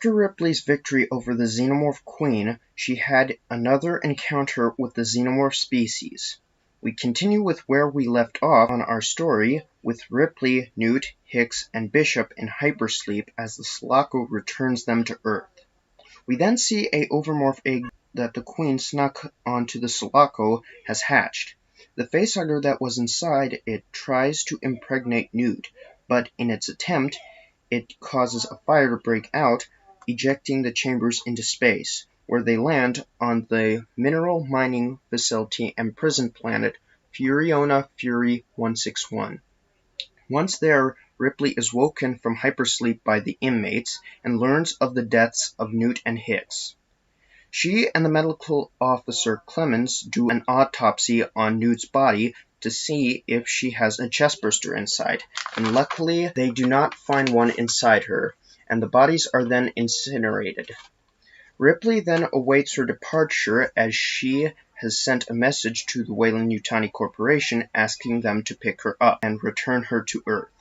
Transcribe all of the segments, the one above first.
After Ripley's victory over the Xenomorph Queen, she had another encounter with the Xenomorph species. We continue with where we left off on our story, with Ripley, Newt, Hicks, and Bishop in hypersleep as the Sulaco returns them to Earth. We then see a overmorph egg that the Queen snuck onto the Sulaco has hatched. The facehugger that was inside it tries to impregnate Newt, but in its attempt, it causes a fire to break out, ejecting the chambers into space, where they land on the mineral mining facility and prison planet Furiona Fury 161. Once there, Ripley is woken from hypersleep by the inmates and learns of the deaths of Newt and Hicks. She and the medical officer Clemens do an autopsy on Newt's body to see if she has a chestburster inside, and luckily they do not find one inside her, and the bodies are then incinerated. Ripley then awaits her departure as she has sent a message to the Weyland-Yutani Corporation asking them to pick her up and return her to Earth.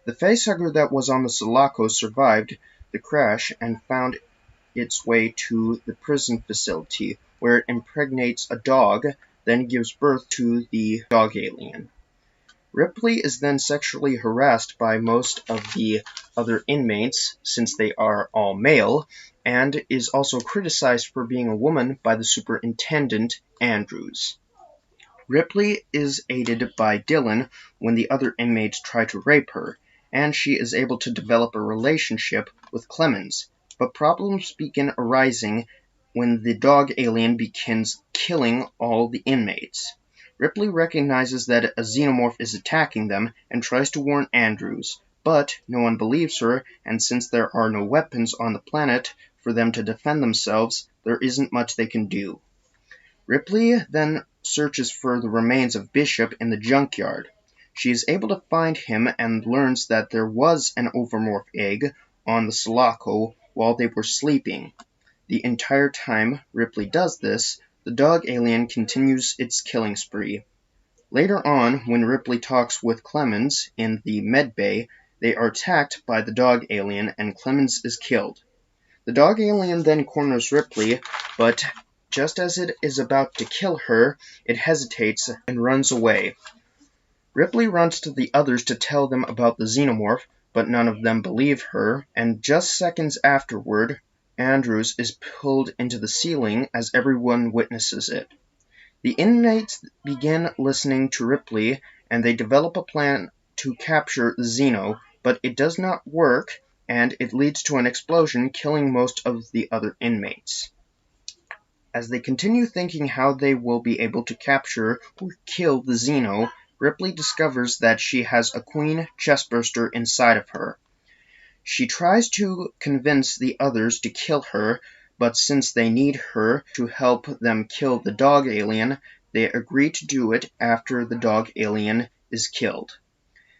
The facehugger that was on the Sulaco survived the crash and found its way to the prison facility, where it impregnates a dog, then gives birth to the dog alien. Ripley is then sexually harassed by most of the other inmates, since they are all male, and is also criticized for being a woman by the superintendent, Andrews. Ripley is aided by Dylan when the other inmates try to rape her, and she is able to develop a relationship with Clemens, but problems begin arising when the dog alien begins killing all the inmates. Ripley recognizes that a xenomorph is attacking them and tries to warn Andrews, but no one believes her, and since there are no weapons on the planet for them to defend themselves, there isn't much they can do. Ripley then searches for the remains of Bishop in the junkyard. She is able to find him and learns that there was an overmorph egg on the Sulaco while they were sleeping. The entire time Ripley does this, the dog alien continues its killing spree. Later on, when Ripley talks with Clemens in the med bay, they are attacked by the dog alien and Clemens is killed. The dog alien then corners Ripley, but just as it is about to kill her, it hesitates and runs away. Ripley runs to the others to tell them about the xenomorph, but none of them believe her, and just seconds afterward, Andrews is pulled into the ceiling as everyone witnesses it. The inmates begin listening to Ripley, and they develop a plan to capture the Xeno, but it does not work, and it leads to an explosion, killing most of the other inmates. As they continue thinking how they will be able to capture or kill the Xeno, Ripley discovers that she has a queen chestburster inside of her. She tries to convince the others to kill her, but since they need her to help them kill the dog alien, they agree to do it after the dog alien is killed.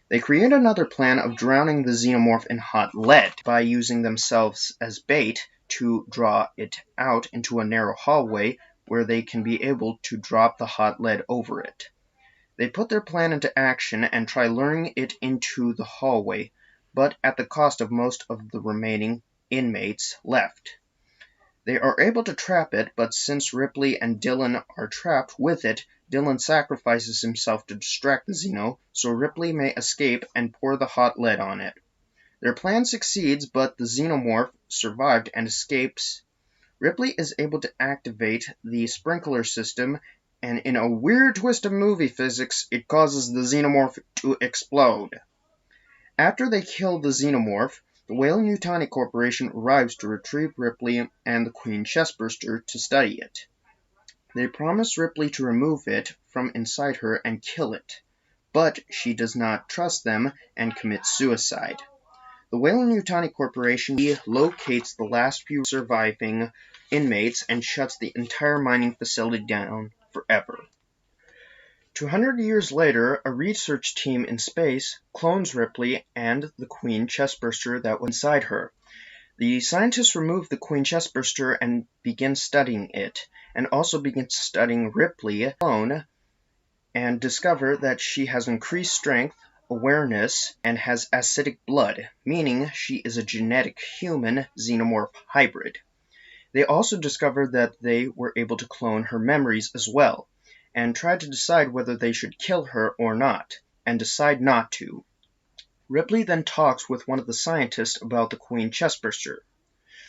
They create another plan of drowning the xenomorph in hot lead by using themselves as bait to draw it out into a narrow hallway where they can be able to drop the hot lead over it. They put their plan into action and try luring it into the hallway, but at the cost of most of the remaining inmates left. They are able to trap it, but since Ripley and Dylan are trapped with it, Dylan sacrifices himself to distract the Xeno, so Ripley may escape and pour the hot lead on it. Their plan succeeds, but the xenomorph survived and escapes. Ripley is able to activate the sprinkler system, and in a weird twist of movie physics, it causes the xenomorph to explode. After they kill the xenomorph, the Weyland-Yutani Corporation arrives to retrieve Ripley and the Queen Chestburster to study it. They promise Ripley to remove it from inside her and kill it, but she does not trust them and commits suicide. The Weyland-Yutani Corporation locates the last few surviving inmates and shuts the entire mining facility down forever. 200 years later, a research team in space clones Ripley and the Queen Chestburster that was inside her. The scientists remove the Queen Chestburster and begin studying it, and also begin studying Ripley clone, and discover that she has increased strength, awareness and has acidic blood, meaning she is a genetic human xenomorph hybrid. They also discovered that they were able to clone her memories as well, and tried to decide whether they should kill her or not, and decide not to. Ripley then talks with one of the scientists about the Queen chestburster.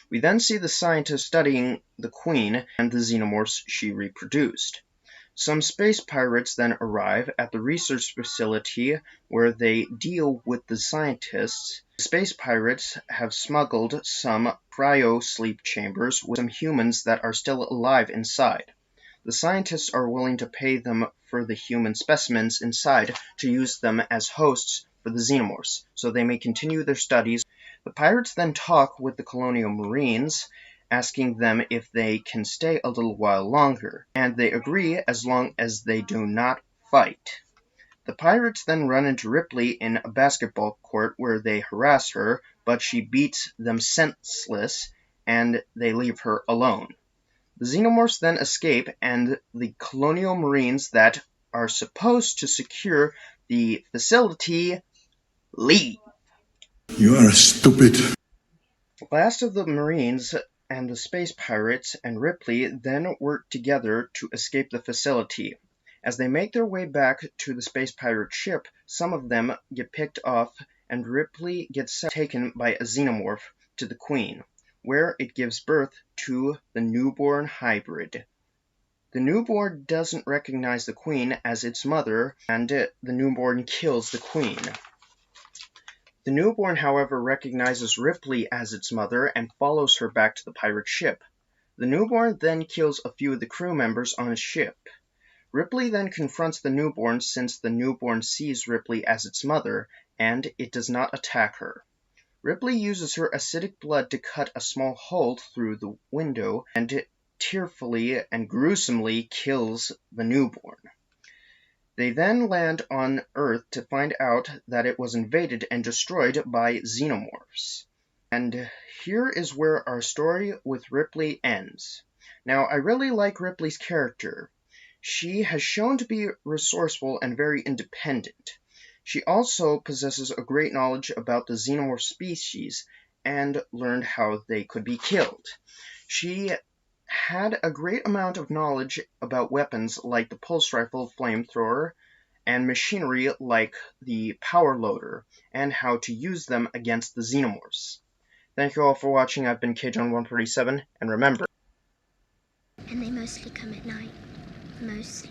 We then see the scientist studying the Queen and the xenomorphs she reproduced. Some space pirates then arrive at the research facility where they deal with the scientists. The space pirates have smuggled some cryo-sleep chambers with some humans that are still alive inside. The scientists are willing to pay them for the human specimens inside to use them as hosts for the xenomorphs, so they may continue their studies. The pirates then talk with the colonial marines, asking them if they can stay a little while longer, and they agree as long as they do not fight. The pirates then run into Ripley in a basketball court where they harass her, but she beats them senseless, and they leave her alone. The xenomorphs then escape, and the colonial marines that are supposed to secure the facility leave. You are stupid. The last of the marines and the space pirates and Ripley then work together to escape the facility. As they make their way back to the space pirate ship, some of them get picked off, and Ripley gets taken by a xenomorph to the Queen, where it gives birth to the newborn hybrid. The newborn doesn't recognize the Queen as its mother, and the newborn kills the Queen. The newborn, however, recognizes Ripley as its mother and follows her back to the pirate ship. The newborn then kills a few of the crew members on his ship. Ripley then confronts the newborn since the newborn sees Ripley as its mother, and it does not attack her. Ripley uses her acidic blood to cut a small hole through the window and tearfully and gruesomely kills the newborn. They then land on Earth to find out that it was invaded and destroyed by xenomorphs. And here is where our story with Ripley ends. Now, I really like Ripley's character. She has shown to be resourceful and very independent. She also possesses a great knowledge about the xenomorph species and learned how they could be killed. She had a great amount of knowledge about weapons like the pulse rifle flamethrower and machinery like the power loader and how to use them against the xenomorphs. Thank you all for watching. I've been KJohn137, and remember... And they mostly come at night. Mostly.